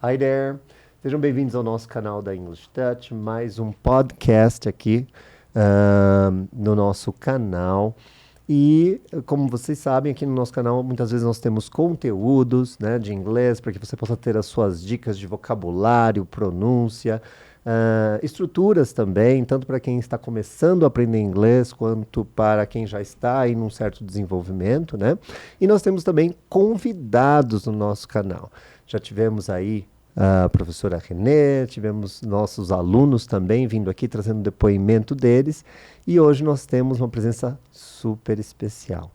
Hi there! Sejam bem-vindos ao nosso canal da English Touch, mais um podcast aqui no nosso canal. E, como vocês sabem, aqui no nosso canal, muitas vezes nós temos conteúdos, né, de inglês para que você possa ter as suas dicas de vocabulário, pronúncia, estruturas também, tanto para quem está começando a aprender inglês, quanto para quem já está aí num certo desenvolvimento, né? E nós temos também convidados no nosso canal. Já tivemos aí a professora Renê, tivemos nossos alunos também vindo aqui trazendo depoimento deles, e hoje nós temos uma presença super especial.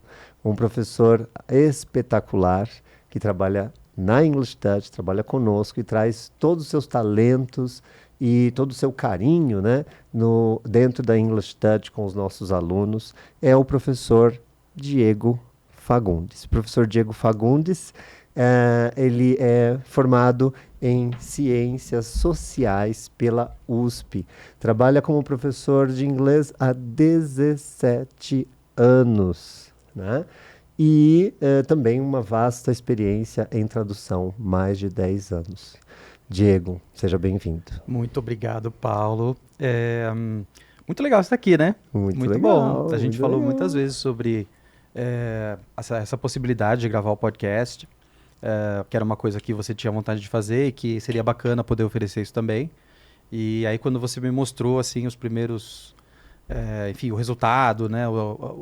Um professor espetacular que trabalha na English Touch, trabalha conosco e traz todos os seus talentos e todo o seu carinho, né, dentro da English Touch com os nossos alunos. É o professor Diego Fagundes. O professor Diego Fagundes, ele é formado em Ciências Sociais pela USP. Trabalha como professor de inglês há 17 anos, né? E também uma vasta experiência em tradução, mais de 10 anos. Diego, seja bem-vindo. Muito obrigado, Paulo. Muito legal estar aqui, né? Muito bom. legal, A gente muito falou legal. muitas vezes sobre essa possibilidade de gravar o podcast, que era uma coisa que você tinha vontade de fazer e que seria bacana poder oferecer isso também. E aí quando você me mostrou assim os primeiros, enfim, o resultado, né?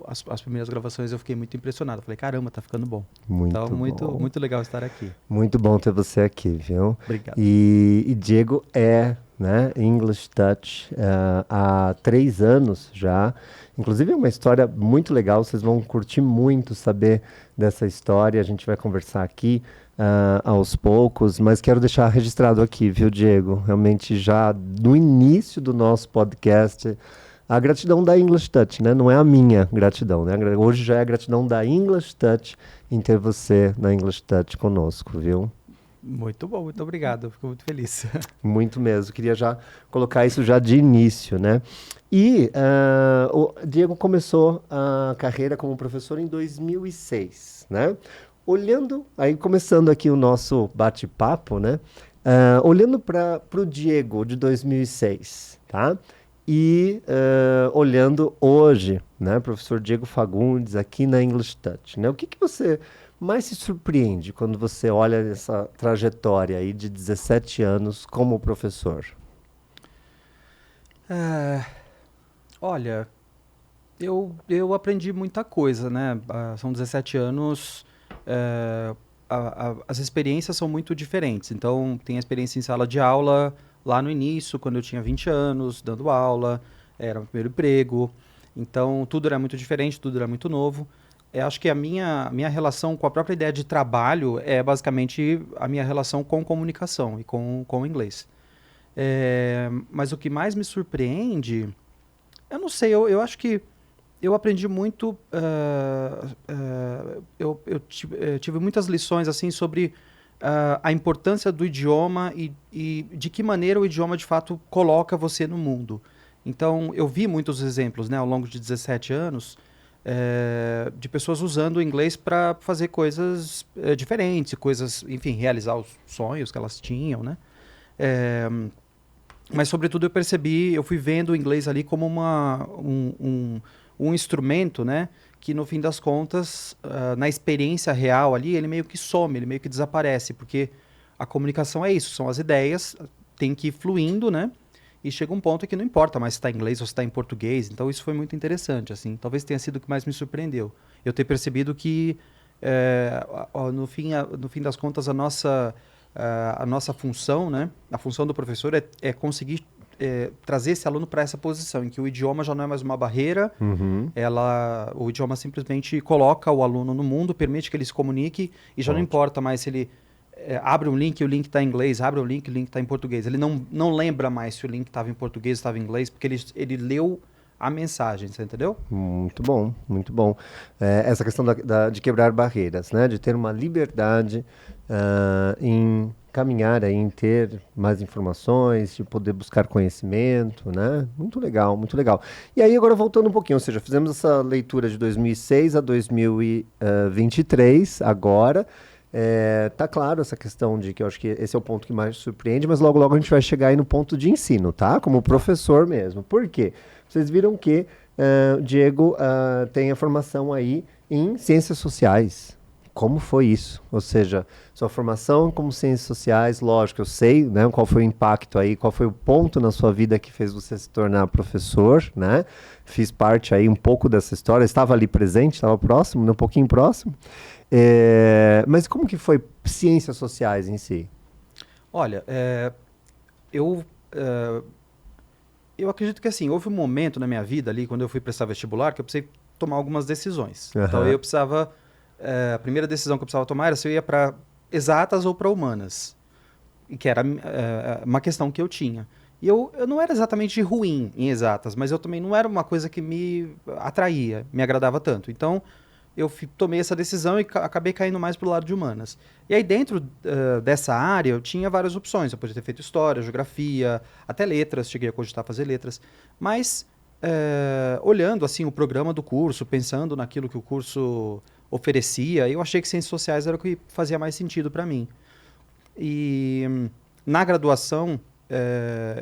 As primeiras gravações, eu fiquei muito impressionado. Falei, caramba, tá ficando bom. Muito Então, bom. muito legal estar aqui. Muito bom ter você aqui, viu? Obrigado. E Diego né, English Touch há 3 anos já. Inclusive é uma história muito legal, vocês vão curtir muito saber dessa história. A gente vai conversar aqui aos poucos, mas quero deixar registrado aqui, viu, Diego? Realmente já no início do nosso podcast, a gratidão da English Touch, né? Não é a minha gratidão, né? Hoje já é a gratidão da English Touch em ter você na English Touch conosco, viu? Muito bom, muito obrigado. Fico muito feliz. Muito mesmo. Queria já colocar isso já de início, né? E o Diego começou a carreira como professor em 2006, né? Olhando, aí começando aqui o nosso bate-papo, né? Olhando para o Diego de 2006, tá? E olhando hoje, né, professor Diego Fagundes aqui na English Touch, né? O que você mais se surpreende quando você olha essa trajetória aí de 17 anos como professor? Olha, eu aprendi muita coisa, né? São 17 anos, as experiências são muito diferentes. Então, tem a experiência em sala de aula lá no início, quando eu tinha 20 anos, dando aula, era o meu primeiro emprego. Então, tudo era muito diferente, tudo era muito novo. Eu acho que a minha relação com a própria ideia de trabalho é basicamente a minha relação com comunicação e com o inglês. Mas o que mais me surpreende, eu não sei, eu acho que eu aprendi muito, eu tive muitas lições assim sobre a importância do idioma e de que maneira o idioma de fato coloca você no mundo. Então, eu vi muitos exemplos, né, ao longo de 17 anos, de pessoas usando o inglês para fazer coisas diferentes, coisas, enfim, realizar os sonhos que elas tinham, né? Mas, sobretudo, eu fui vendo o inglês ali como um instrumento, né? Que, no fim das contas, na experiência real ali, ele meio que some, ele meio que desaparece, porque a comunicação é isso, são as ideias, tem que ir fluindo, né? E chega um ponto que não importa mais se está em inglês ou se está em português. Então, isso foi muito interessante, assim. Talvez tenha sido o que mais me surpreendeu. Eu ter percebido que, no fim das contas, a nossa função, né? A função do professor é conseguir trazer esse aluno para essa posição, em que o idioma já não é mais uma barreira. Uhum. O idioma simplesmente coloca o aluno no mundo, permite que ele se comunique, e já não importa mais se ele abre um link e o link está em inglês, abre um link e o link está em português. Ele não lembra mais se o link estava em português ou estava em inglês, porque ele leu a mensagem, você entendeu? Muito bom, muito bom. Essa questão de quebrar barreiras, né? De ter uma liberdade em caminhar, aí, em ter mais informações, de poder buscar conhecimento, né? Muito legal, muito legal. E aí, agora voltando um pouquinho, ou seja, fizemos essa leitura de 2006 a 2023, agora. Tá claro essa questão de que eu acho que esse é o ponto que mais surpreende, mas logo logo a gente vai chegar aí no ponto de ensino, tá? Como professor mesmo. Por quê? Vocês viram que Diego tem a formação aí em ciências sociais. Como foi isso? Ou seja, sua formação como ciências sociais, lógico, eu sei, né, qual foi o impacto aí, qual foi o ponto na sua vida que fez você se tornar professor, né? Fiz parte aí um pouco dessa história, estava ali presente, estava próximo, né, um pouquinho próximo. Mas como que foi ciências sociais em si? Olha, eu, é, eu acredito que assim, houve um momento na minha vida ali, quando eu fui prestar vestibular, que eu precisei tomar algumas decisões. Então Aham. eu precisava, a primeira decisão que eu precisava tomar era se eu ia para exatas ou para humanas, e que era uma questão que eu tinha. E eu não era exatamente ruim em exatas, mas eu também não era uma coisa que me atraía, me agradava tanto. Então tomei essa decisão e acabei caindo mais pro lado de humanas. E aí dentro dessa área eu tinha várias opções. Eu podia ter feito história, geografia, até letras, cheguei a cogitar fazer letras. Mas olhando assim o programa do curso, pensando naquilo que o curso oferecia, eu achei que ciências sociais era o que fazia mais sentido para mim. E na graduação,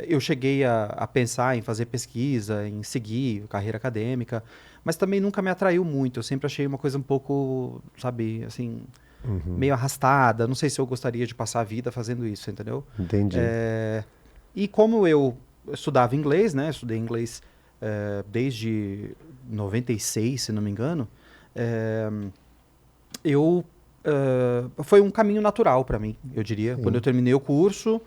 eu cheguei a pensar em fazer pesquisa, em seguir carreira acadêmica, mas também nunca me atraiu muito. Eu sempre achei uma coisa um pouco, sabe, assim, Uhum. meio arrastada. Não sei se eu gostaria de passar a vida fazendo isso, entendeu? Entendi. E como eu estudava inglês, né? Estudei inglês desde 96, se não me engano. eh, eu foi um caminho natural para mim, eu diria. Quando eu Sim. terminei o curso,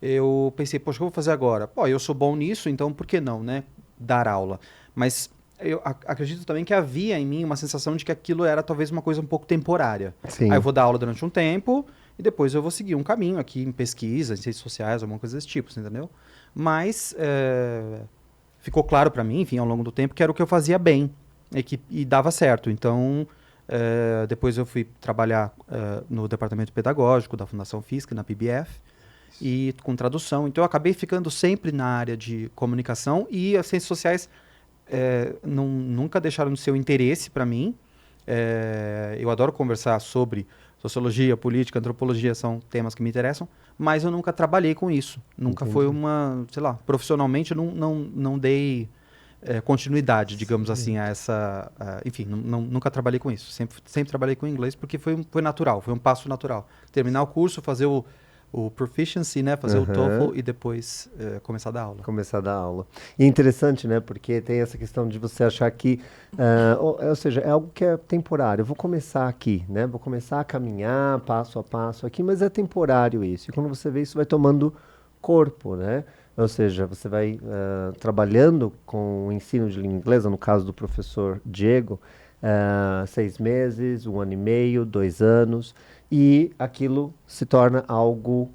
eu pensei, poxa, o que eu vou fazer agora? Pô, eu sou bom nisso, então por que não, né? Dar aula. Mas eu acredito também que havia em mim uma sensação de que aquilo era talvez uma coisa um pouco temporária. Aí eu Sim. vou dar aula durante um tempo e depois eu vou seguir um caminho aqui em pesquisa, em ciências sociais, alguma coisa desse tipo, você entendeu? Mas ficou claro para mim, enfim, ao longo do tempo, que era o que eu fazia bem e dava certo. Então, depois eu fui trabalhar no departamento pedagógico da Fundação FISC, na PBF, e com tradução. Então, eu acabei ficando sempre na área de comunicação e as ciências sociais nunca deixaram de ser um interesse para mim. Eu adoro conversar sobre sociologia, política, antropologia, são temas que me interessam, mas eu nunca trabalhei com isso. Nunca foi Entendi. uma, sei lá, profissionalmente eu não dei continuidade, digamos assim, a Certo. essa. Enfim, nunca trabalhei com isso. Sempre trabalhei com inglês porque foi natural, foi um passo natural. Terminar o curso, fazer o proficiency, né? Fazer o Aham. TOEFL e depois começar a dar aula. Começar a dar aula. E é interessante, né? Porque tem essa questão de você achar que, ou seja, é algo que é temporário. Eu vou começar aqui, né? Vou começar a caminhar passo a passo aqui, mas é temporário isso. E quando você vê isso, vai tomando corpo, né? Ou seja, você vai trabalhando com o ensino de língua inglesa, no caso do professor Diego, 6 meses, 1 ano e meio, 2 anos, e aquilo se torna algo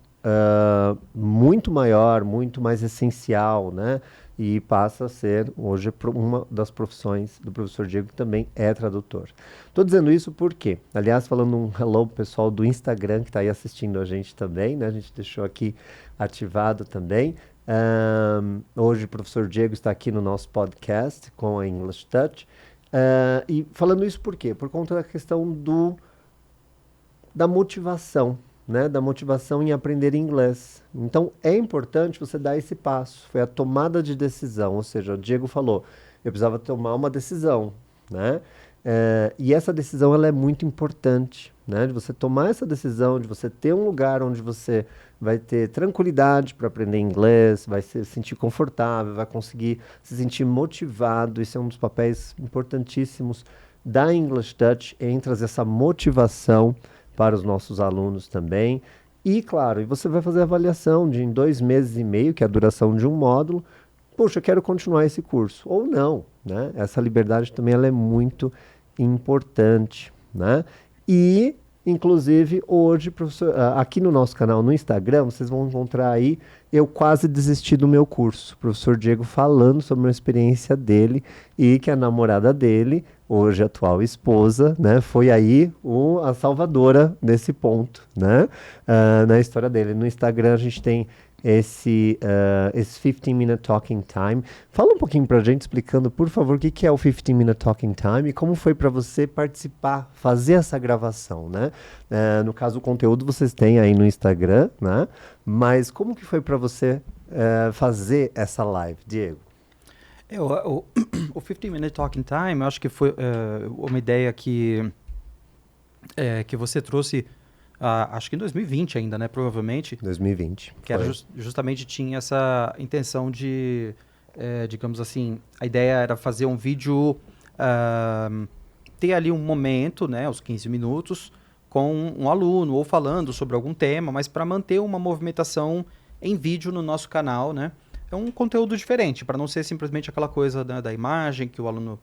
muito maior, muito mais essencial, né? E passa a ser, hoje, uma das profissões do professor Diego, que também é tradutor. Estou dizendo isso porque, aliás, falando um hello pro pessoal do Instagram que está aí assistindo a gente também, né? A gente deixou aqui ativado também. Hoje o professor Diego está aqui no nosso podcast com a English Touch. E falando isso por quê? Por conta da questão da motivação, né? Da motivação em aprender inglês. Então é importante você dar esse passo. Foi a tomada de decisão, ou seja, o Diego falou, eu precisava tomar uma decisão, né? E essa decisão ela é muito importante, né? De você tomar essa decisão, de você ter um lugar onde você vai ter tranquilidade para aprender inglês, vai se sentir confortável, vai conseguir se sentir motivado. Isso é um dos papéis importantíssimos da English Touch, em trazer essa motivação para os nossos alunos também. E, claro, e você vai fazer a avaliação de em 2 meses e meio, que é a duração de um módulo, poxa, eu quero continuar esse curso. Ou não, né? Essa liberdade também ela é muito importante, né? E, inclusive, hoje, professor, aqui no nosso canal no Instagram, vocês vão encontrar aí eu quase desisti do meu curso. O professor Diego falando sobre uma experiência dele e que a namorada dele, hoje a atual esposa, né, foi aí a salvadora desse ponto, né, na história dele. No Instagram a gente tem esse 15-minute talking time. Fala um pouquinho pra gente, explicando, por favor, o que que é o 15-minute talking time e como foi para você participar, fazer essa gravação, né? No caso, o conteúdo vocês têm aí no Instagram, né? Mas como que foi para você fazer essa live, Diego? O 15-minute talking time, eu acho que foi uma ideia que você trouxe, acho que em 2020 ainda, né? Provavelmente. 2020. Que era justamente tinha essa intenção de, digamos assim, a ideia era fazer um vídeo, ter ali um momento, né? Os 15 minutos, com um aluno ou falando sobre algum tema, mas para manter uma movimentação em vídeo no nosso canal, né? É um conteúdo diferente, para não ser simplesmente aquela coisa da imagem que o aluno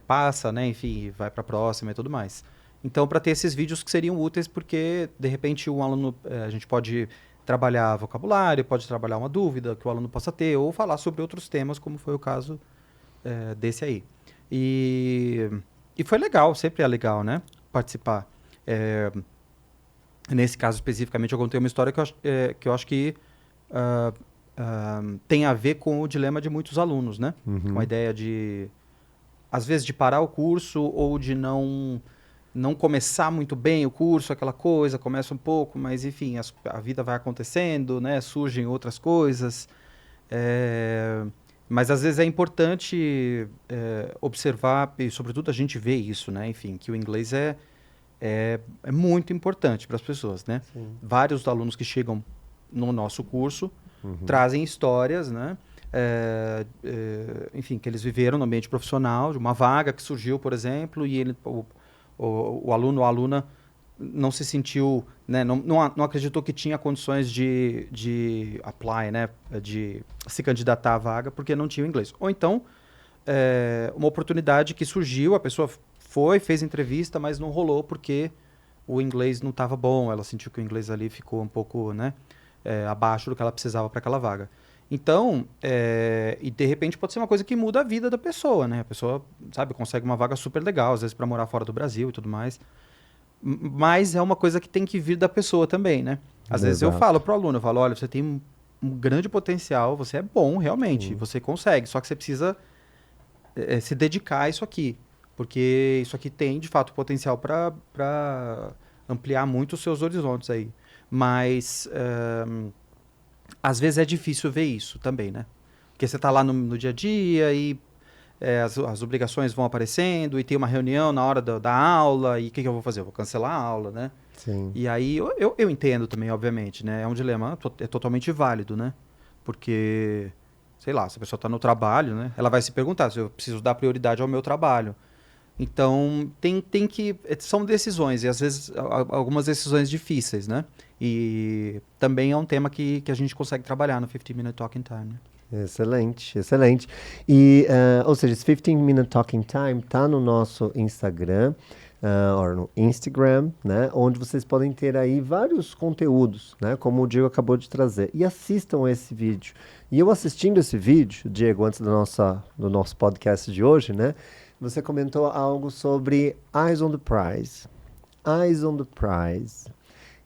passa, né? Enfim, vai para a próxima e tudo mais. Então, para ter esses vídeos que seriam úteis, porque, de repente, um aluno, a gente pode trabalhar vocabulário, pode trabalhar uma dúvida que o aluno possa ter, ou falar sobre outros temas, como foi o caso desse aí. E foi legal, sempre é legal, né? Participar. Nesse caso, especificamente, eu contei uma história que eu acho que tem a ver com o dilema de muitos alunos, né? Uhum. Com a ideia de, às vezes, de parar o curso ou de não começar muito bem o curso, aquela coisa, começa um pouco, mas enfim, a vida vai acontecendo, né? Surgem outras coisas. Mas às vezes é importante observar, e sobretudo a gente vê isso, né? Enfim, que o inglês é muito importante para as pessoas, né? Sim. Vários alunos que chegam no nosso curso Uhum. trazem histórias, né? Enfim, que eles viveram no ambiente profissional, de uma vaga que surgiu, por exemplo, e o aluno ou a aluna não se sentiu, né, não acreditou que tinha condições de apply, né, de se candidatar à vaga porque não tinha o inglês. Ou então, uma oportunidade que surgiu, a pessoa fez entrevista, mas não rolou porque o inglês não estava bom, ela sentiu que o inglês ali ficou um pouco, né, abaixo do que ela precisava para aquela vaga. Então, e de repente pode ser uma coisa que muda a vida da pessoa, né? A pessoa, sabe, consegue uma vaga super legal, às vezes para morar fora do Brasil e tudo mais. Mas é uma coisa que tem que vir da pessoa também, né? Às vezes eu falo pro aluno, eu falo, olha, você tem um grande potencial, você é bom realmente, você consegue, só que você precisa se dedicar a isso aqui. Porque isso aqui tem, de fato, potencial para ampliar muito os seus horizontes aí. Mas às vezes é difícil ver isso também, né? Porque você está lá no dia a dia e as obrigações vão aparecendo e tem uma reunião na hora da aula e o que eu vou fazer? Eu vou cancelar a aula, né? Sim. E aí eu entendo também, obviamente, né? É um dilema totalmente válido, né? Porque, sei lá, se a pessoa está no trabalho, né? Ela vai se perguntar se eu preciso dar prioridade ao meu trabalho. Então, tem que... São decisões, e às vezes algumas decisões difíceis, né? E também é um tema que a gente consegue trabalhar no 15-minute talking time, né? Excelente, excelente. E, ou seja, esse 15-minute talking time tá no nosso Instagram, ou no Instagram, né? Onde vocês podem ter aí vários conteúdos, né? Como o Diego acabou de trazer. E assistam esse vídeo. E eu assistindo esse vídeo, Diego, antes do nosso podcast de hoje, né? Você comentou algo sobre Eyes on the Prize. Eyes on the Prize.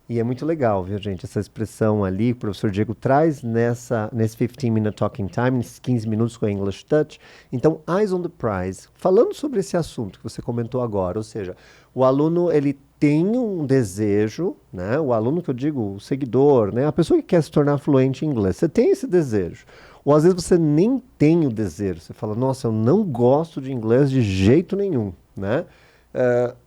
E é muito legal, viu, gente? Essa expressão ali, o professor Diego traz nesse 15-minute talking time, nesses 15 minutos com a English Touch. Então, Eyes on the Prize. Falando sobre esse assunto que você comentou agora, ou seja, o aluno, ele tem um desejo, né? O aluno que eu digo, o seguidor, né? A pessoa que quer se tornar fluente em inglês. Você tem esse desejo. Ou às vezes você nem tem o desejo. Você fala, nossa, eu não gosto de inglês de jeito nenhum, né?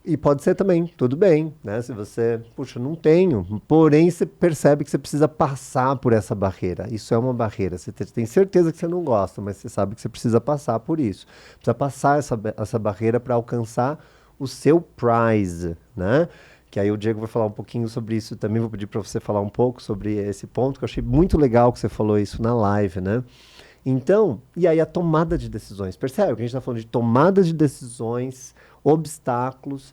E pode ser também, tudo bem, né? Se você, puxa, não tenho, porém você percebe que você precisa passar por essa barreira. Isso é uma barreira. Você tem certeza que você não gosta, mas você sabe que você precisa passar por isso. Precisa passar essa barreira para alcançar o seu prize, né? Que aí o Diego vai falar um pouquinho sobre isso também. Vou pedir para você falar um pouco sobre esse ponto, que eu achei muito legal que você falou isso na live, né? Então, e aí a tomada de decisões. Percebe que a gente está falando de tomada de decisões, obstáculos.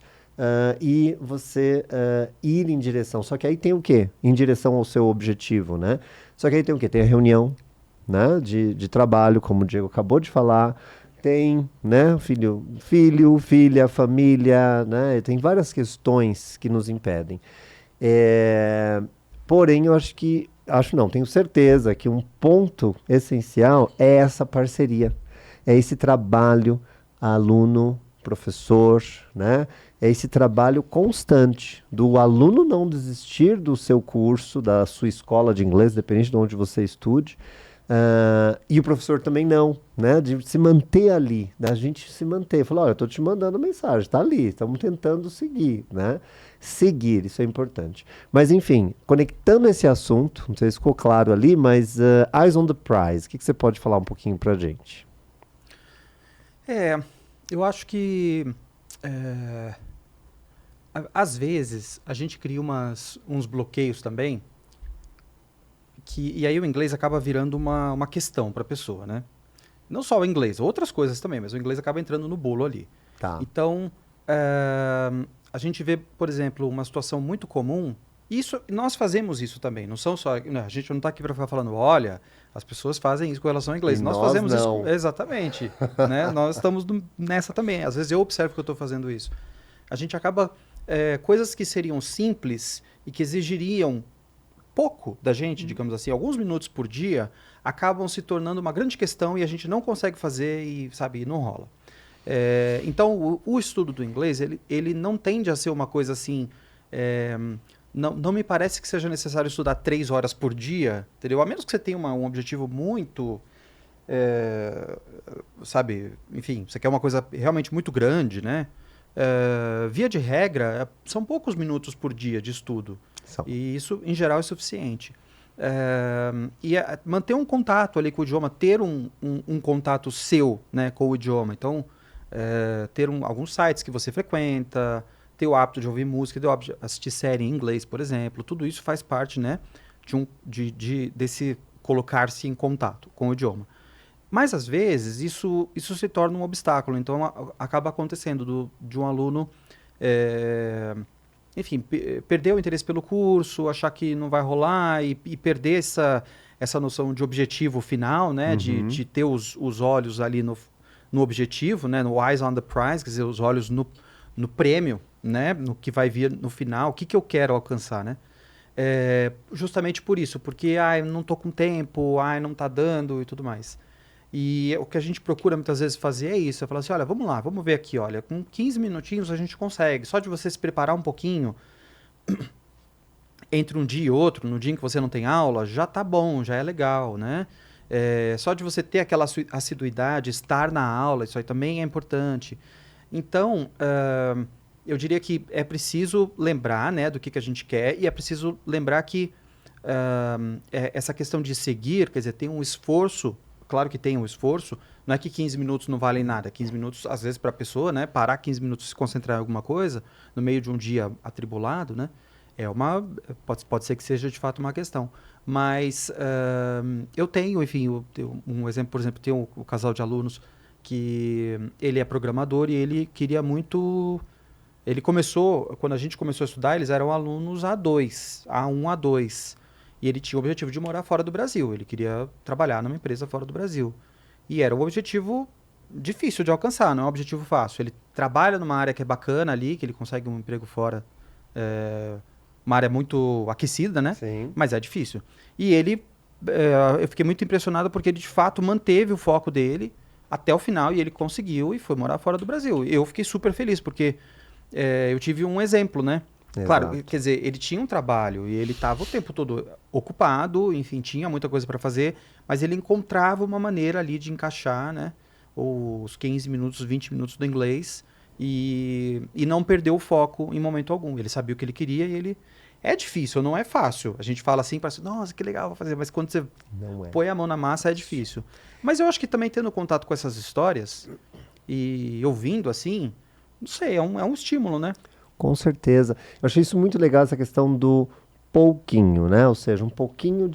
e você ir em direção. Só que aí tem o quê? Em direção ao seu objetivo, né? Só que aí tem o quê? Tem a reunião, né, de trabalho, como o Diego acabou de falar, tem, né, filho, filha, família, né, tem várias questões que nos impedem. É, porém, eu acho não, tenho certeza que um ponto essencial é essa parceria, é esse trabalho aluno, professor, né? É esse trabalho constante do aluno não desistir do seu curso, da sua escola de inglês, dependente de onde você estude, e o professor também não, né? De se manter ali, da gente se manter. Falar, olha, eu estou te mandando mensagem, está ali, estamos tentando seguir, né? Seguir, isso é importante. Mas, enfim, conectando esse assunto, não sei se ficou claro ali, mas Eyes on the Prize, o que você pode falar um pouquinho pra gente? Eu acho que às vezes a gente cria uns bloqueios também, e aí o inglês acaba virando uma questão para a pessoa, né? Não só o inglês, outras coisas também, mas o inglês acaba entrando no bolo ali. Tá. Então, a gente vê, por exemplo, uma situação muito comum. Isso, nós fazemos isso também. Não são só, né, a gente não está aqui para ficar falando, olha, as pessoas fazem isso com relação ao E inglês. Nós nós fazemos isso não. exatamente, né? Nós estamos nessa também. Às vezes eu observo que eu estou fazendo isso. A gente acaba coisas que seriam simples e que exigiriam pouco da gente, digamos assim, alguns minutos por dia, acabam se tornando uma grande questão e a gente não consegue fazer e, sabe, não rola. Então, o estudo do inglês, ele não tende a ser uma coisa assim. Não me parece que seja necessário estudar 3 horas por dia, entendeu? A menos que você tenha um objetivo muito. Sabe, enfim, você quer uma coisa realmente muito grande, né? Via de regra, são poucos minutos por dia de estudo. São. E isso, em geral, é suficiente. Manter um contato ali com o idioma, ter um contato seu, né, com o idioma. Então, ter alguns sites que você frequenta, ter o hábito de ouvir música, ter o hábito de assistir série em inglês, por exemplo. Tudo isso faz parte, né, desse colocar-se em contato com o idioma. Mas, às vezes, isso se torna um obstáculo. Então, acaba acontecendo de um aluno, enfim, perder o interesse pelo curso, achar que não vai rolar e perder essa noção de objetivo final, né? De ter os olhos ali no objetivo, né? No eyes on the prize, quer dizer, os olhos no prêmio, né? No que vai vir no final, o que eu quero alcançar, né? Justamente por isso, porque eu não estou com tempo, não está dando e tudo mais. E o que a gente procura muitas vezes fazer é isso, é falar assim, olha, vamos lá, vamos ver aqui, olha, com 15 minutinhos a gente consegue, só de você se preparar um pouquinho, entre um dia e outro, no dia em que você não tem aula, já tá bom, já é legal, né? Só de você ter aquela assiduidade, estar na aula, isso aí também é importante. Então, eu diria que é preciso lembrar, né, do que a gente quer, e é preciso lembrar que essa questão de seguir, quer dizer, tem um esforço. Claro que tem um esforço, não é que 15 minutos não valem nada. 15 minutos, às vezes, para a pessoa, né, parar 15 minutos e se concentrar em alguma coisa, no meio de um dia atribulado, né, pode ser que seja de fato uma questão. Mas eu tenho, enfim, um exemplo, por exemplo, tem o casal de alunos que ele é programador e ele queria muito. Ele começou, quando a gente começou a estudar, eles eram alunos A2, A1, A2. E ele tinha o objetivo de morar fora do Brasil. Ele queria trabalhar numa empresa fora do Brasil. E era um objetivo difícil de alcançar, não é um objetivo fácil. Ele trabalha numa área que é bacana ali, que ele consegue um emprego fora, uma área muito aquecida, né? Sim. Mas é difícil. E ele, eu fiquei muito impressionado porque ele de fato manteve o foco dele até o final e ele conseguiu e foi morar fora do Brasil. Eu fiquei super feliz porque eu tive um exemplo, né? Exato. Claro, quer dizer, ele tinha um trabalho e ele estava o tempo todo ocupado, enfim, tinha muita coisa para fazer, mas ele encontrava uma maneira ali de encaixar, né, os 15 minutos, 20 minutos do inglês e não perdeu o foco em momento algum. Ele sabia o que ele queria e ele... É difícil, não é fácil. A gente fala assim, parece, nossa, que legal, vou fazer, mas quando você põe a mão na massa é difícil. Mas eu acho que também tendo contato com essas histórias e ouvindo assim, não sei, é um estímulo, né? Com certeza. Eu achei isso muito legal, essa questão do pouquinho, né? Ou seja, um pouquinho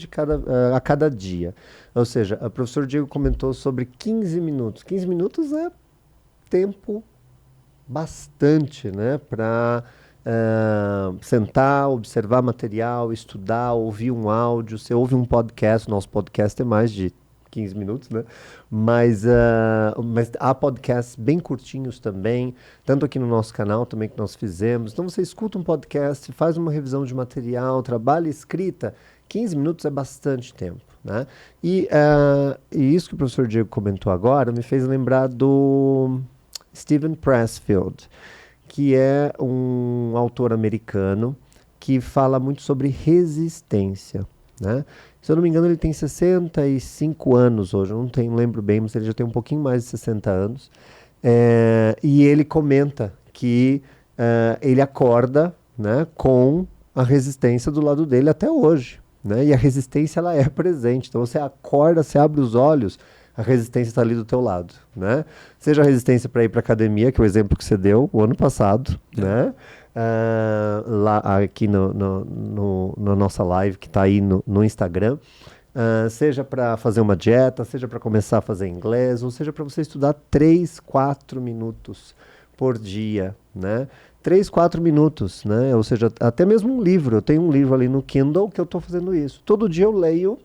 a cada dia. Ou seja, o professor Diego comentou sobre 15 minutos. 15 minutos é tempo bastante, né, para sentar, observar material, estudar, ouvir um áudio. Você ouve um podcast, nosso podcast é mais de 15 minutos, né? Mas há podcasts bem curtinhos também, tanto aqui no nosso canal também que nós fizemos. Então você escuta um podcast, faz uma revisão de material, trabalha escrita, 15 minutos é bastante tempo, né? E isso que o professor Diego comentou agora me fez lembrar do Steven Pressfield, que é um autor americano que fala muito sobre resistência, né? Se eu não me engano, ele tem 65 anos hoje, eu não lembro bem, mas ele já tem um pouquinho mais de 60 anos. E ele comenta que ele acorda, né, com a resistência do lado dele até hoje, né? E a resistência, ela é presente. Então você acorda, você abre os olhos, a resistência está ali do teu lado, né? Seja a resistência para ir para academia, que é o exemplo que você deu o ano passado, né? Lá aqui na nossa live que está aí no Instagram, seja para fazer uma dieta, seja para começar a fazer inglês, ou seja para você estudar 3, 4 minutos por dia, né? 3, 4 minutos, né? Ou seja, até mesmo um livro. Eu tenho um livro ali no Kindle que eu estou fazendo isso. Todo dia eu leio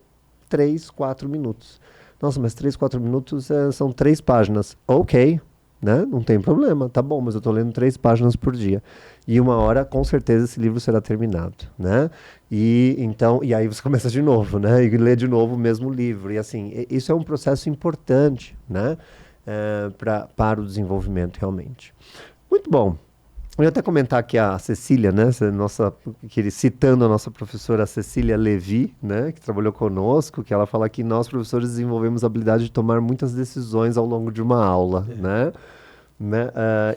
3, 4 minutos. Nossa, mas 3, 4 minutos são 3 páginas. Ok, né? Não tem problema, tá bom, mas eu tô lendo 3 páginas por dia. E uma hora, com certeza, esse livro será terminado, né? E aí você começa de novo, né? E lê de novo o mesmo livro. E assim, isso é um processo importante, né? Para o desenvolvimento, realmente. Muito bom. Eu ia até comentar aqui a Cecília, né? Citando a nossa professora Cecília Levi, né? Que trabalhou conosco, que ela fala que nós, professores, desenvolvemos a habilidade de tomar muitas decisões ao longo de uma aula, né?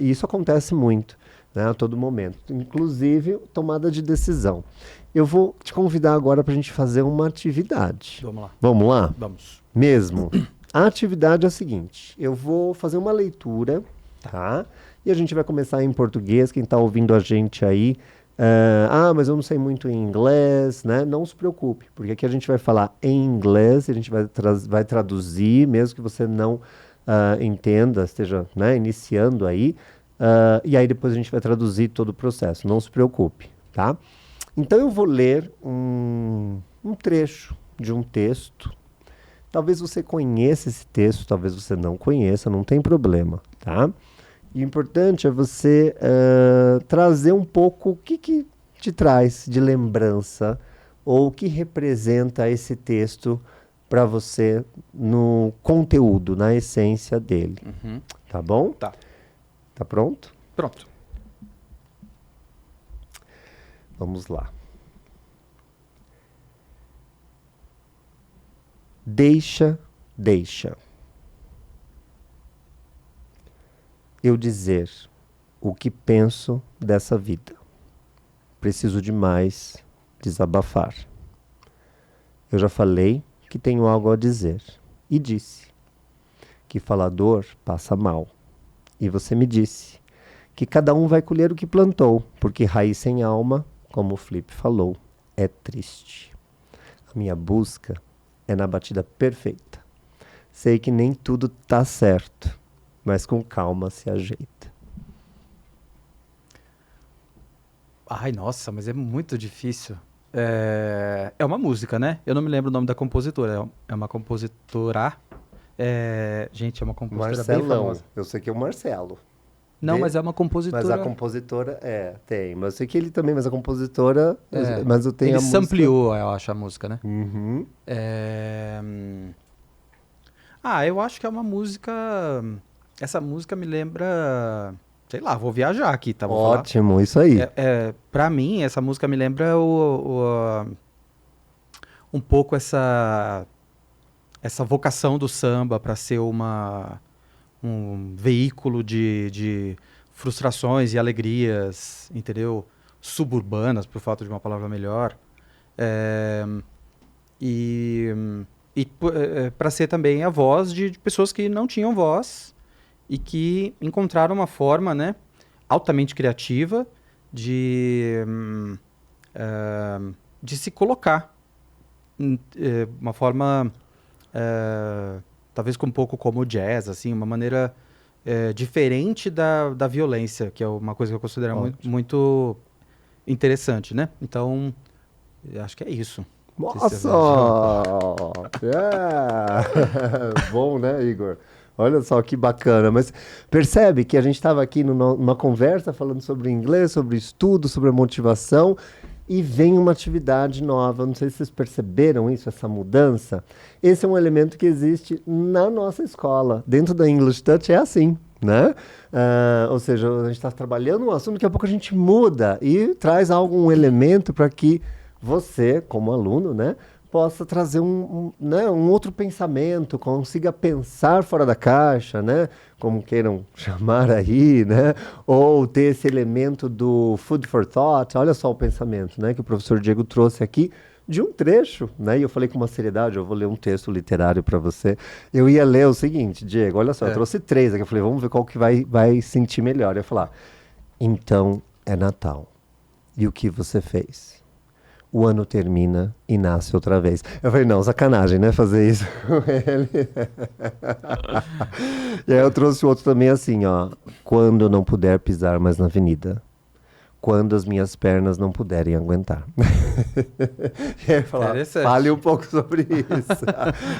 E isso acontece muito, né? A todo momento. Inclusive, tomada de decisão. Eu vou te convidar agora para a gente fazer uma atividade. Vamos lá. Vamos lá? Vamos. Mesmo. A atividade é a seguinte. Eu vou fazer uma leitura, tá? E a gente vai começar em português, quem está ouvindo a gente aí. Mas eu não sei muito em inglês, né? Não se preocupe, porque aqui a gente vai falar em inglês, a gente vai traduzir, mesmo que você não entenda, esteja, né, iniciando aí. E aí depois a gente vai traduzir todo o processo, não se preocupe, tá? Então eu vou ler um trecho de um texto. Talvez você conheça esse texto, talvez você não conheça, não tem problema, tá? E o importante é você trazer um pouco o que te traz de lembrança ou o que representa esse texto para você no conteúdo, na essência dele. Uhum. Tá bom? Tá. Tá pronto? Pronto. Vamos lá. Deixa. Eu dizer o que penso dessa vida. Preciso demais desabafar. Eu já falei que tenho algo a dizer e disse que falador passa mal. E você me disse que cada um vai colher o que plantou, porque raiz sem alma, como o Flip falou, é triste. A minha busca é na batida perfeita. Sei que nem tudo tá certo, mas com calma se ajeita. Ai, nossa, mas é muito difícil. É uma música, né? Eu não me lembro o nome da compositora. É uma compositora. Gente, é uma compositora bem Marcelão. famosa. Eu sei que é o Marcelo. Não, mas é uma compositora. Mas a compositora, tem. Mas eu sei que ele também, mas a compositora, mas eu tenho Ele a música. sampleou, eu acho, a música, né? Uhum. Eu acho que é uma música. Essa música me lembra. Sei lá, vou viajar aqui, tá? Vou falar. Ótimo, isso aí. Pra mim, essa música me lembra um pouco essa vocação do samba para ser um veículo de frustrações e alegrias, entendeu? Suburbanas, por falta de uma palavra melhor. Para ser também a voz de pessoas que não tinham voz e que encontraram uma forma, né, altamente criativa de se colocar. Uma forma, talvez um pouco como o jazz, assim, uma maneira diferente da violência, que é uma coisa que eu considero Ótimo. muito interessante, né? Então, eu acho que é isso. Não sei se Nossa! Yeah! Bom, né, Igor? Olha só que bacana. Mas percebe que a gente estava aqui numa conversa falando sobre inglês, sobre estudo, sobre a motivação, e vem uma atividade nova. Não sei se vocês perceberam isso, essa mudança. Esse é um elemento que existe na nossa escola. Dentro da English Touch é assim, né? Ou seja, a gente está trabalhando um assunto, daqui a pouco a gente muda e traz algum elemento para que você, como aluno, né, possa trazer né, um outro pensamento, consiga pensar fora da caixa, né, como queiram chamar aí, né, ou ter esse elemento do food for thought. Olha só o pensamento, né, que o professor Diego trouxe aqui de um trecho, né, e eu falei com uma seriedade, eu vou ler um texto literário para você. Eu ia ler o seguinte, Diego, olha só, eu trouxe 3 aqui, eu falei, vamos ver qual que vai sentir melhor. Eu ia falar, então é Natal. E o que você fez? O ano termina e nasce outra vez. Eu falei, não, sacanagem, né? Fazer isso com ele. E aí eu trouxe outro também assim, ó. Quando eu não puder pisar mais na avenida. Quando as minhas pernas não puderem aguentar. E aí falar, Interessante. fale um pouco sobre isso.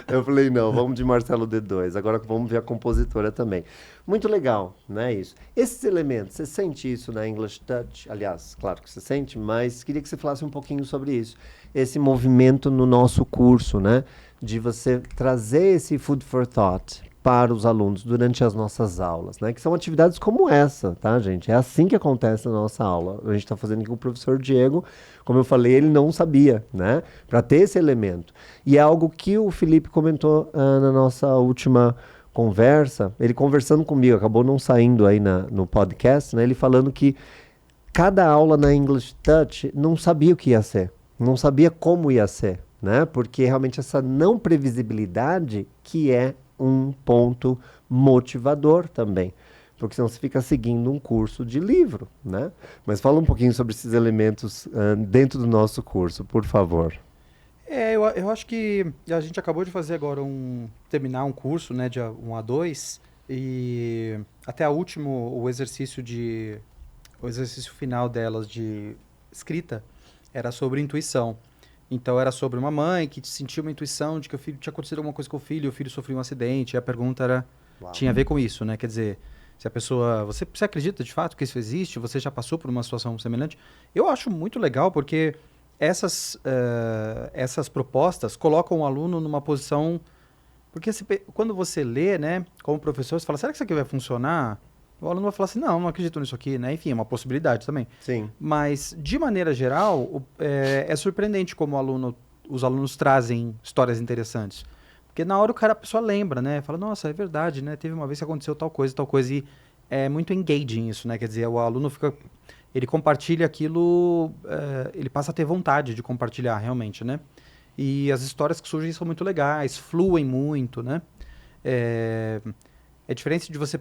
Eu falei, não, vamos de Marcelo D2. Agora vamos ver a compositora também. Muito legal, né, isso. Esses elementos, você sente isso na English Touch? Aliás, claro que você sente, mas queria que você falasse um pouquinho sobre isso. Esse movimento no nosso curso, né, de você trazer esse food for thought para os alunos durante as nossas aulas, né? Que são atividades como essa, tá, gente? É assim que acontece na nossa aula. A gente está fazendo aqui com o professor Diego, como eu falei, ele não sabia, né? Para ter esse elemento. E é algo que o Felipe comentou na nossa última conversa, ele conversando comigo, acabou não saindo aí no podcast, né? Ele falando que cada aula na English Touch não sabia o que ia ser, não sabia como ia ser, né? Porque realmente essa não previsibilidade que é um ponto motivador também. Porque senão você fica seguindo um curso de livro, né? Mas fala um pouquinho sobre esses elementos dentro do nosso curso, por favor. Eu acho que a gente acabou de fazer agora terminar um curso, né, de 1 a 2, e até o exercício final delas de escrita era sobre intuição. Então era sobre uma mãe que sentiu uma intuição de que o filho tinha acontecido alguma coisa com o filho sofreu um acidente, e a pergunta tinha a ver com isso, né? Quer dizer, se a pessoa, você acredita de fato que isso existe? Você já passou por uma situação semelhante? Eu acho muito legal porque essas propostas colocam o aluno numa posição, porque quando você lê, né, como professor, você fala, será que isso aqui vai funcionar? O aluno vai falar assim, não acredito nisso aqui, né? Enfim, é uma possibilidade também. Sim. Mas, de maneira geral, é surpreendente como os alunos trazem histórias interessantes. Porque na hora a pessoa lembra, né? Fala, nossa, é verdade, né? Teve uma vez que aconteceu tal coisa, e é muito engaging isso, né? Quer dizer, o aluno ele compartilha aquilo, ele passa a ter vontade de compartilhar realmente, né? E as histórias que surgem são muito legais, fluem muito, né? É diferente de você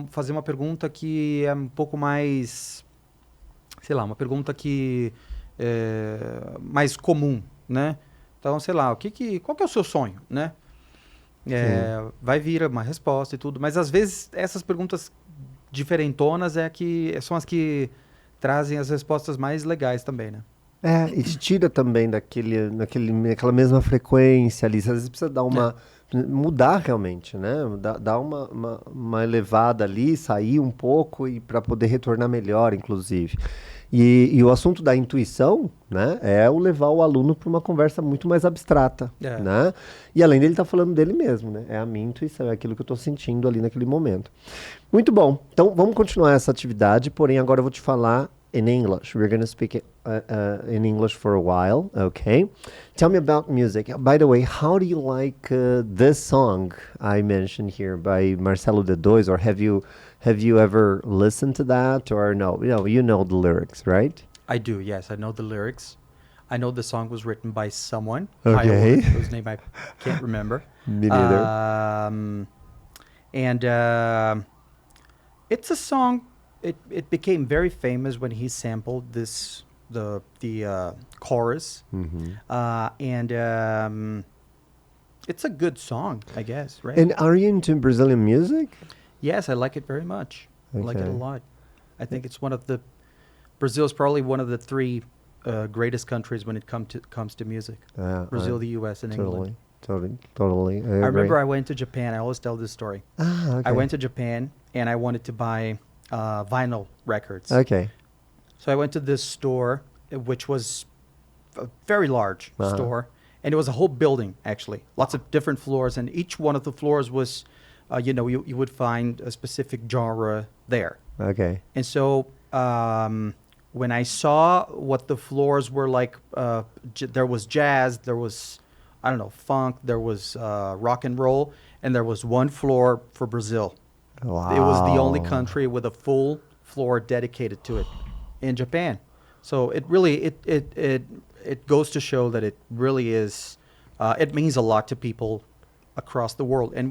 fazer uma pergunta que é um pouco mais, sei lá, uma pergunta que é mais comum, né? Então, sei lá, qual que é o seu sonho, né? Vai vir uma resposta e tudo, mas às vezes essas perguntas diferentonas são as que trazem as respostas mais legais também, né? E te tira também daquela mesma frequência ali. Às vezes precisa dar mudar realmente, né? Dar uma elevada ali, sair um pouco e para poder retornar melhor, inclusive. E o assunto da intuição, né, é o levar o aluno para uma conversa muito mais abstrata, né? E além dele estar falando dele mesmo, né? É a minha intuição, é aquilo que eu estou sentindo ali naquele momento. Muito bom. Então, vamos continuar essa atividade, porém agora eu vou te falar in English. We're going to speak in English for a while, okay? Tell me about music. By the way, how do you like this song I mentioned here by Marcelo D2, or have you ever listened to that, or no? You know the lyrics, right? I do, yes. I know the lyrics. I know the song was written by someone. Okay. Whose name I can't remember. Me neither. It's a song. It became very famous when he sampled the chorus, it's a good song, I guess, right? And are you into Brazilian music? Yes, I like it very much. I like it a Okay. lot. I think it's Brazil is probably one of the three greatest countries when it comes to music. Brazil, the U.S., and England. Totally. I I agree. remember I went to Japan. I always tell this story. Okay. I went to Japan and I wanted to buy vinyl records. Okay. So I went to this store, which was a very large store, and it was a whole building actually, lots of different floors, and each one of the floors was, you would find a specific genre there. Okay. And so when I saw what the floors were like, there was jazz, there was, I don't know, funk, there was rock and roll, and there was one floor for Brazil. Wow. It was the only country with a full floor dedicated to it in Japan. So it really, it goes to show that it really is, it means a lot to people across the world. And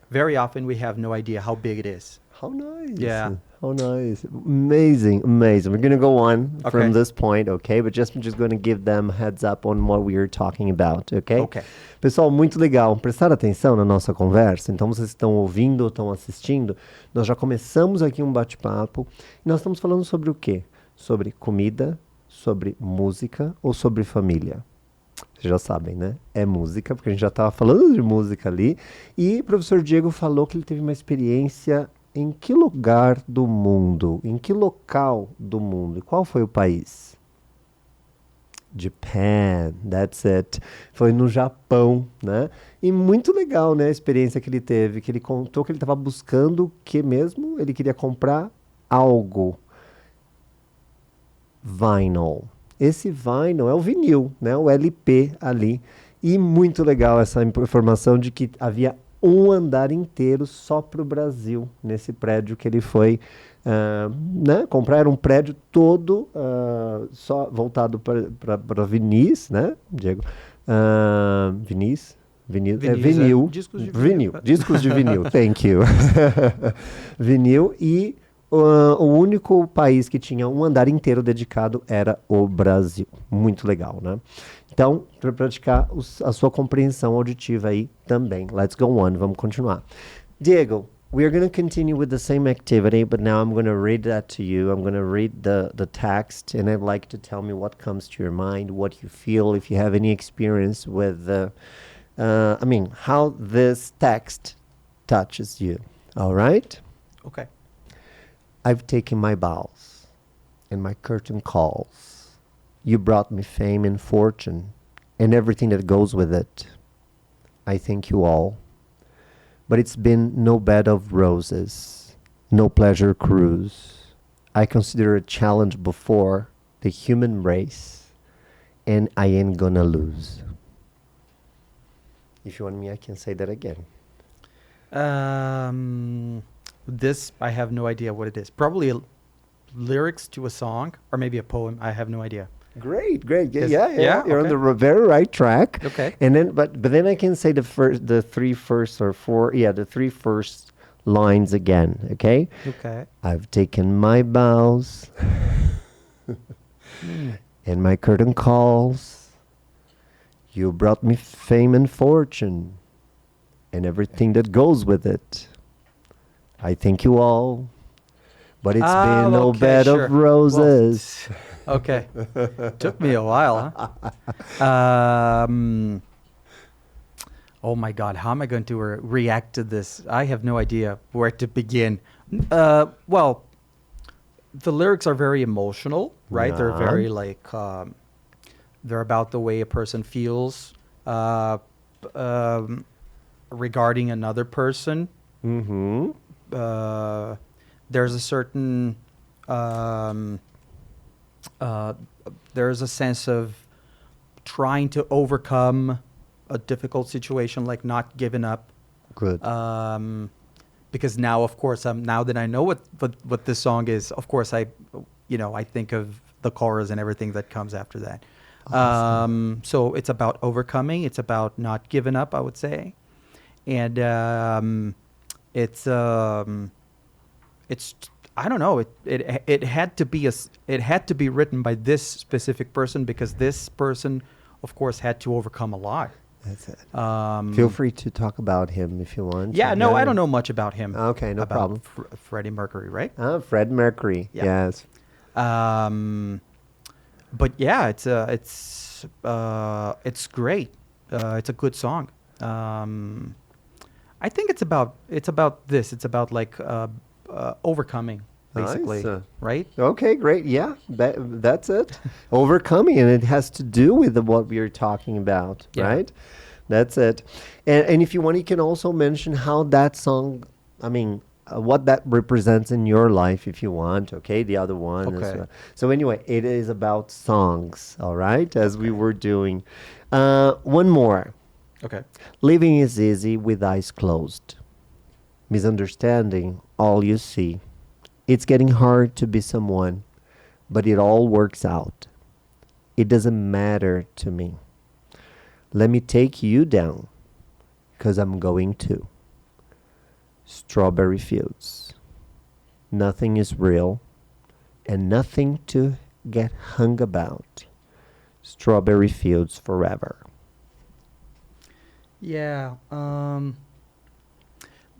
very often we have no idea how big it is. How nice. Yeah. How nice. Amazing. We're going to go on Okay. from this point, okay? But I'm just going to give them heads up on what we are talking about, okay? Okay. Pessoal, muito legal. Prestaram atenção na nossa conversa? Então, vocês estão ouvindo, estão assistindo? Nós já começamos aqui um bate-papo. E nós estamos falando sobre o quê? Sobre comida, sobre música ou sobre família? Vocês já sabem, né? É música, porque a gente já estava falando de música ali. E o professor Diego falou que ele teve uma experiência em que lugar do mundo? Em que local do mundo? E qual foi o país? Japan, that's it. Foi no Japão, né? E muito legal, né? A experiência que ele teve, que ele contou que ele estava buscando o que mesmo? Ele queria comprar algo. Vinyl. Esse vinyl é o vinil, né? O LP ali. E muito legal essa informação de que havia um andar inteiro só para o Brasil, nesse prédio que ele foi né? Comprar. Era um prédio todo só voltado para vinis, né, Diego? Vinis? Vinil. Discos de vinil. Discos de vinil, thank you. Vinil. E o único país que tinha um andar inteiro dedicado era o Brasil. Muito legal, né? Então, para praticar a sua compreensão auditiva aí também. Let's go on, vamos continuar. Diego, we are going to continue with the same activity, but now I'm going to read that to you. I'm going to read the text, and I'd like to tell me what comes to your mind, what you feel, if you have any experience with how this text touches you. All right? Okay. I've taken my bows, and my curtain calls. You brought me fame and fortune, and everything that goes with it. I thank you all. But it's been no bed of roses, no pleasure cruise. I consider a challenge before the human race, and I ain't gonna lose. If you want me, I can say that again. This, I have no idea what it is. Probably lyrics to a song or maybe a poem. I have no idea. Great. Yeah, Yeah, You're on okay. the very right track. Okay. And then, but then I can say the three first lines again. Okay. Okay. I've taken my bows, and my curtain calls. You brought me fame and fortune, and everything that goes with it. I thank you all, but it's been no okay, bed sure. of roses. Well, okay. Took me a while, huh? Oh my God, how am I going to react to this? I have no idea where to begin. Well, the lyrics are very emotional, right? They're Yeah. very like, they're about the way a person feels regarding another person. Mm-hmm. There's a certain there's a sense of trying to overcome a difficult situation, like not giving up. Good. Because now, of course, now that I know what this song is, of course, I think of the chorus and everything that comes after that. Awesome. So it's about overcoming. It's about not giving up, I would say, and it's I don't know. It had to be written by this specific person because this person, of course, had to overcome a lot. That's it. Feel free to talk about him if you want. Yeah, no, I don't know much about him. Okay, no problem. Freddie Mercury, right? Fred Mercury. Yeah. Yes. But yeah, it's great. It's a good song. I think it's about this. It's about like overcoming, basically, Nice. right? Okay, great. Yeah, that's it. Overcoming, and it has to do with what we are talking about, Yeah. right? That's it. And if you want, you can also mention how that song, I mean, what that represents in your life, if you want. Okay, the other one. As Okay. well. So anyway, it is about songs. All right, as we were doing. One more. Okay. Living is easy with eyes closed. Misunderstanding all you see. It's getting hard to be someone, but it all works out. It doesn't matter to me. Let me take you down, 'cause I'm going to. Strawberry Fields. Nothing is real, and nothing to get hung about. Strawberry Fields forever. Yeah.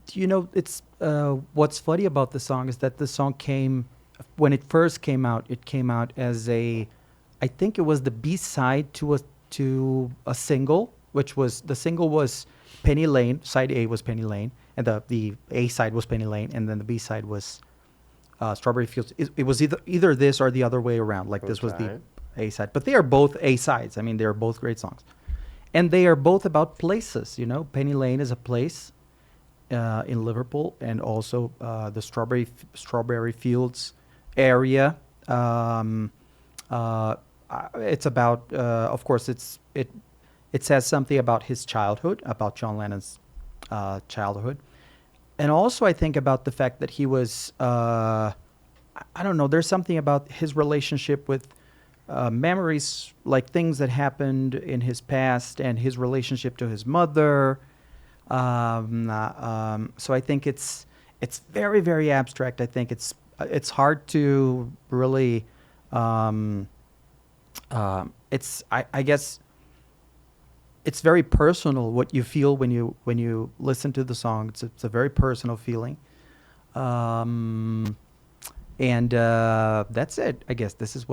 Do you know, it's what's funny about the song is that the song came when it first came out. It came out as I think it was the B side to a single, which was the single was Penny Lane. Side A was Penny Lane, and the A side was Penny Lane, and then the B side was Strawberry Fields. It was either this or the other way around. Like this was the Okay. A side, but they are both A sides. I mean, they are both great songs. And they are both about places, you know. Penny Lane is a place in Liverpool, and also the Strawberry Fields area. It's about, of course, it says something about his childhood, about John Lennon's childhood, and also I think about the fact that he was, I don't know. There's something about his relationship with. Memories, like things that happened in his past, and his relationship to his mother. So I think it's very, very abstract. I think it's hard to really. I guess it's very personal what you feel when you listen to the song. It's a very personal feeling. And that's it. I guess this is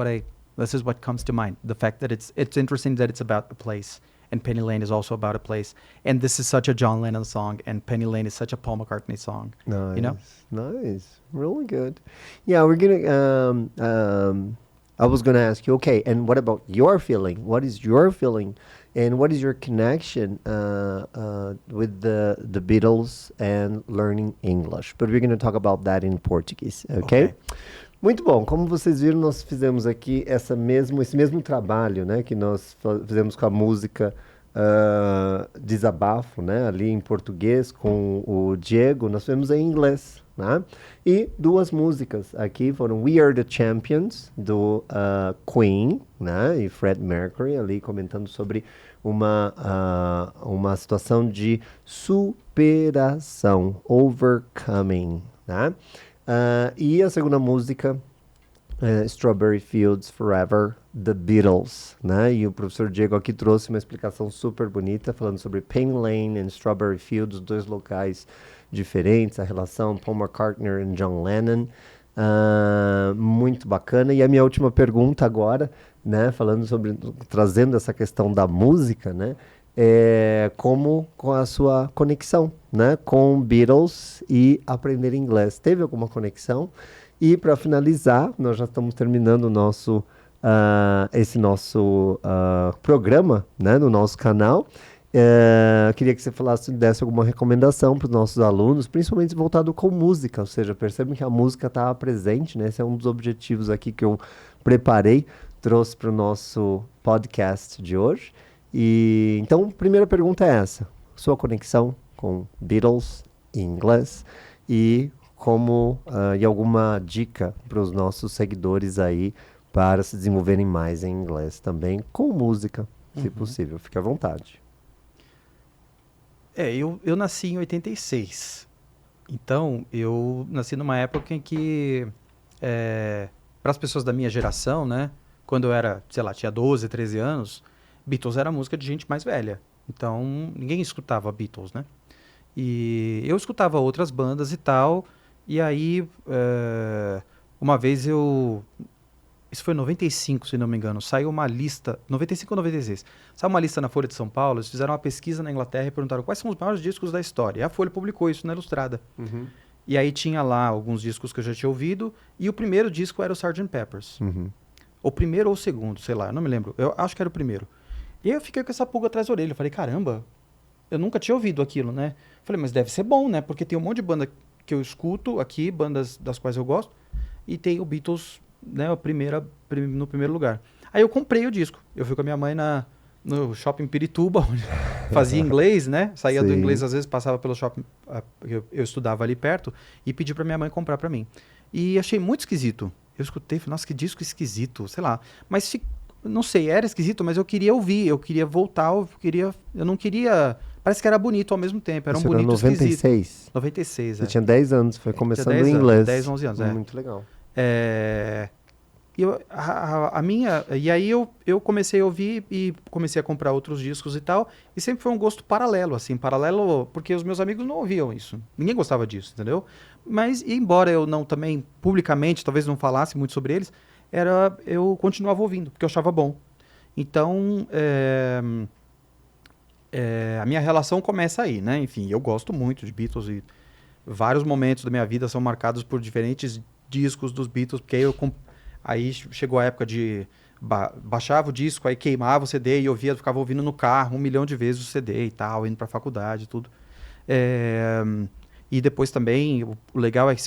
what comes to mind. The fact that it's interesting that it's about a place, and Penny Lane is also about a place, and this is such a John Lennon song, and Penny Lane is such a Paul McCartney song. Nice, You know? nice, really good. Yeah, we're gonna. I was gonna ask you. Okay, and what about your feeling? What is your feeling, and what is your connection with the Beatles and learning English? But we're gonna talk about that in Portuguese. Okay? Okay. Muito bom. Como vocês viram, nós fizemos aqui esse mesmo trabalho, né, que nós fizemos com a música Desabafo, né, ali em português com o Diego, nós fizemos em inglês, né? E duas músicas aqui foram We Are the Champions, do Queen, né, e Fred Mercury, ali comentando sobre uma situação de superação, overcoming, né? E a segunda música, Strawberry Fields Forever, The Beatles, né? E o professor Diego aqui trouxe uma explicação super bonita, falando sobre Penny Lane e Strawberry Fields, dois locais diferentes, a relação Paul McCartney e John Lennon. Muito bacana. E a minha última pergunta agora, né? Trazendo essa questão da música, né? Como com a sua conexão, né, com Beatles e aprender inglês. Teve alguma conexão? E para finalizar, nós já estamos terminando esse nosso programa, né, no nosso canal. Queria que você desse alguma recomendação para os nossos alunos, principalmente voltado com música, ou seja, percebem que a música está presente, né? Esse é um dos objetivos aqui que eu preparei, trouxe para o nosso podcast de hoje. E então, primeira pergunta é essa: sua conexão com Beatles em inglês e e alguma dica para os nossos seguidores aí para se desenvolverem mais em inglês também com música, se possível. Fique à vontade. Eu nasci em 86. Então, eu nasci numa época em que, para as pessoas da minha geração, né, quando eu era, sei lá, tinha 12, 13 anos, Beatles era música de gente mais velha. Então, ninguém escutava Beatles, né? E eu escutava outras bandas e tal. E aí, uma vez isso foi em 95, se não me engano. Saiu uma lista... 95 ou 96. Saiu uma lista na Folha de São Paulo. Eles fizeram uma pesquisa na Inglaterra e perguntaram quais são os maiores discos da história. E a Folha publicou isso na Ilustrada. Uhum. E aí tinha lá alguns discos que eu já tinha ouvido. E o primeiro disco era o Sgt. Pepper's. Uhum. O primeiro ou o segundo, sei lá. Eu não me lembro. Eu acho que era o primeiro. E aí eu fiquei com essa pulga atrás da orelha. Eu falei, caramba, eu nunca tinha ouvido aquilo, né? Falei, mas deve ser bom, né? Porque tem um monte de banda que eu escuto aqui, bandas das quais eu gosto. E tem o Beatles, né, no primeiro lugar. Aí eu comprei o disco. Eu fui com a minha mãe no shopping Pirituba, onde fazia inglês, né? Saía do Sim. inglês, às vezes passava pelo shopping, eu estudava ali perto, e pedi pra minha mãe comprar pra mim. E achei muito esquisito. Eu escutei, falei, nossa, que disco esquisito, sei lá. Mas, não sei, era esquisito, mas eu queria ouvir, eu queria voltar, eu não queria... Parece que era bonito ao mesmo tempo, era um Isso bonito era 96. esquisito. 96, Você tinha 10 anos, foi começando em 10 anos, inglês. 10, 11 anos, Muito legal. E aí eu comecei a ouvir e comecei a comprar outros discos e tal, e sempre foi um gosto paralelo, assim, porque os meus amigos não ouviam isso. Ninguém gostava disso, entendeu? Mas, embora eu não também, publicamente, talvez não falasse muito sobre eles, eu continuava ouvindo, porque eu achava bom. Então, a minha relação começa aí, né? Enfim, eu gosto muito de Beatles e vários momentos da minha vida são marcados por diferentes discos dos Beatles, porque aí chegou a época de baixava o disco, aí queimava o CD e ficava ouvindo no carro 1 milhão de vezes o CD e tal, indo pra faculdade e tudo. E depois também, o legal é que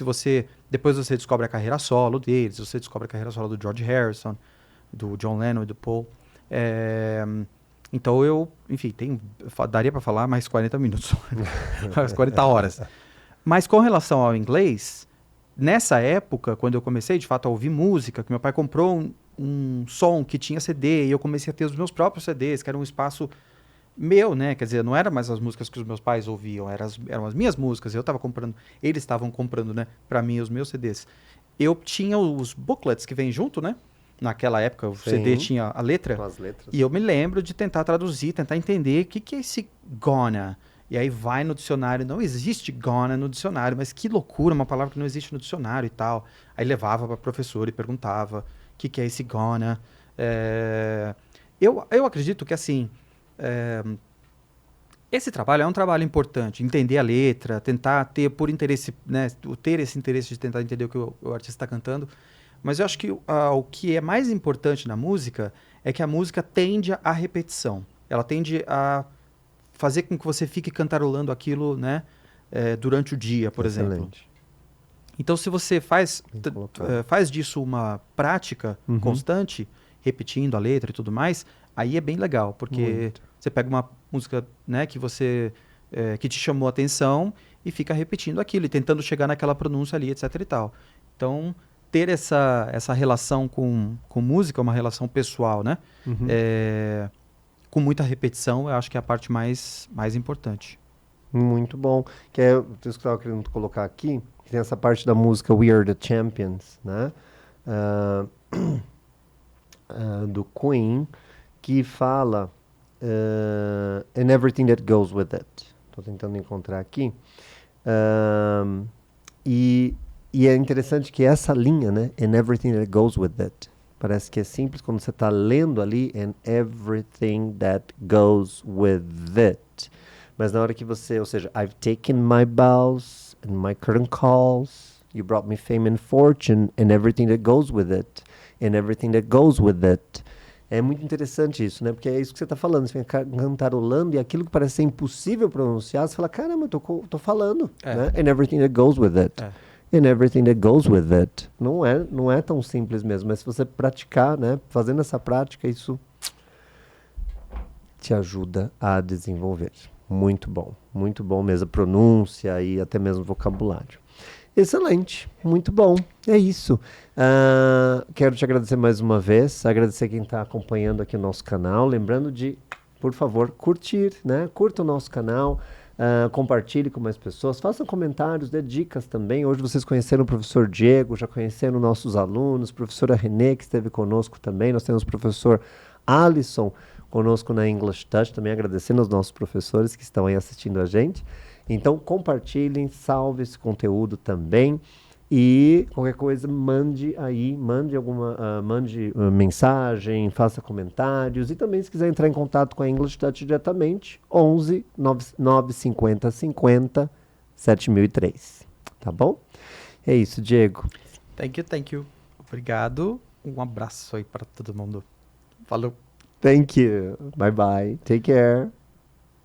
depois você descobre a carreira solo deles, você descobre a carreira solo do George Harrison, do John Lennon e do Paul. Então enfim, daria para falar mais 40 minutos, mais 40 horas. Mas com relação ao inglês, nessa época, quando eu comecei de fato a ouvir música, que meu pai comprou um som que tinha CD, e eu comecei a ter os meus próprios CDs, que era um espaço meu, né? Quer dizer, não eram mais as músicas que os meus pais ouviam, eram as minhas músicas, eles estavam comprando, né, para mim os meus CDs. Eu tinha os booklets que vêm junto, né? Naquela época, o CD tinha a letra. Com as letras. E eu me lembro de tentar traduzir, tentar entender o que é esse gonna. E aí vai no dicionário, não existe gonna no dicionário, mas que loucura, uma palavra que não existe no dicionário e tal. Aí levava para a professora e perguntava o que é esse gonna. Eu acredito que, assim, esse trabalho é um trabalho importante, entender a letra, tentar ter por interesse, né, ter esse interesse de tentar entender o que o artista está cantando. Mas eu acho que o que é mais importante na música é que a música tende à repetição. Ela tende a fazer com que você fique cantarolando aquilo, né, durante o dia, por exemplo. Então, se você faz disso uma prática constante, repetindo a letra e tudo mais, aí é bem legal, porque você pega uma música, né, que te chamou a atenção e fica repetindo aquilo e tentando chegar naquela pronúncia ali, etc e tal. Então, ter essa relação com música, uma relação pessoal, né? Com muita repetição, eu acho que é a parte mais importante. Muito bom. Que é o que eu estava querendo colocar aqui, que tem essa parte da música We Are the Champions, né? Do Queen, que fala and everything that goes with it. Estou tentando encontrar aqui. E é interessante que essa linha, né? And everything that goes with it. Parece que é simples quando você está lendo ali, and everything that goes with it. Mas na hora que ou seja, I've taken my bows and my curtain calls, you brought me fame and fortune, and everything that goes with it, and everything that goes with it. É muito interessante isso, né? Porque é isso que você está falando, você fica cantarolando e aquilo que parece ser impossível pronunciar, você fala, caramba, eu tô falando, né? And everything that goes with it. And everything that goes with it. Não é tão simples mesmo, mas se você praticar, né, fazendo essa prática, isso te ajuda a desenvolver. Muito bom mesmo, a pronúncia e até mesmo o vocabulário. Excelente, muito bom, é isso. Quero te agradecer mais uma vez, agradecer quem está acompanhando aqui o nosso canal, lembrando de, por favor, curtir, né, curta o nosso canal, compartilhe com mais pessoas, façam comentários, dê dicas também. Hoje vocês conheceram o professor Diego, já conheceram nossos alunos, professora Renê, que esteve conosco também. Nós temos o professor Alisson, conosco na English Touch, também agradecendo aos nossos professores que estão aí assistindo a gente. Então, compartilhem, salve esse conteúdo também. E qualquer coisa, mande mensagem, faça comentários. E também, se quiser entrar em contato com a English Touch diretamente, 11 950 50 7003. Tá bom? É isso, Diego. Thank you. Obrigado. Um abraço aí para todo mundo. Falou. Thank you. Bye bye. Take care.